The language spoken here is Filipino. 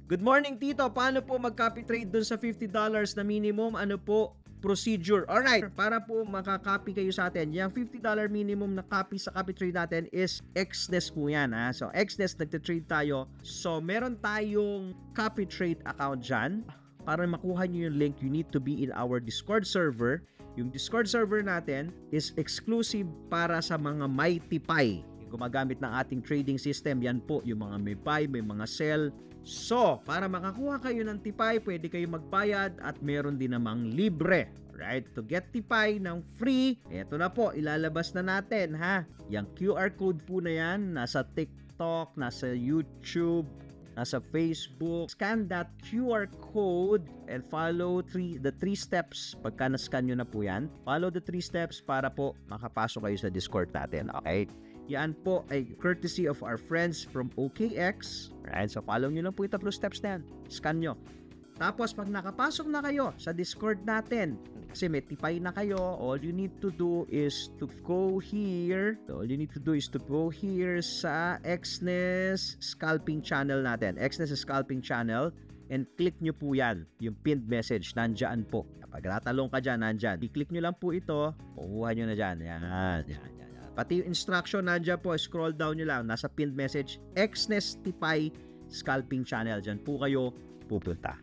Good morning, Tito. Paano po mag-copy trade dun sa $50 na minimum? Ano po procedure? Alright, para po makakopy kayo sa atin, yung $50 minimum na copy sa copy trade natin is XNES po yan. Ha? So, XNES, nagtitrade tayo. So, meron tayong copy trade account dyan. Para makuha nyo yung link, you need to be in our Discord server. Yung Discord server natin is exclusive para sa mga may tipay. Gumagamit ng ating trading system, yan po, yung mga may buy, may mga sell. So, para makakuha kayo ng tipay, pwede kayo magbayad at meron din namang libre. Alright, to get tipay ng free, eto na po, ilalabas na natin ha. Yung QR code po na yan, nasa TikTok, nasa YouTube, nasa Facebook. Scan that QR code and follow the three steps. Pagka na-scan nyo na po yan, follow the 3 steps para po makapasok kayo sa Discord natin. Okay? Yan po ay courtesy of our friends from OKX. Right? So, follow nyo lang po yung 3 steps na yan. Scan nyo. Tapos, pag nakapasok na kayo sa Discord natin, kasi may tipay na kayo, all you need to do is to go here. Sa XNES Scalping Channel natin. XNES Scalping Channel. And click nyo po yan. Yung pinned message. Nandyan po. Pag natalong ka dyan, nandyan. I-click nyo lang po ito. Kukuha nyo na dyan. Yan. Pati yung instruction, nandyan po. Scroll down nyo lang. Nasa pinned message. XNES Tipay Scalping Channel. Dyan po kayo pupunta.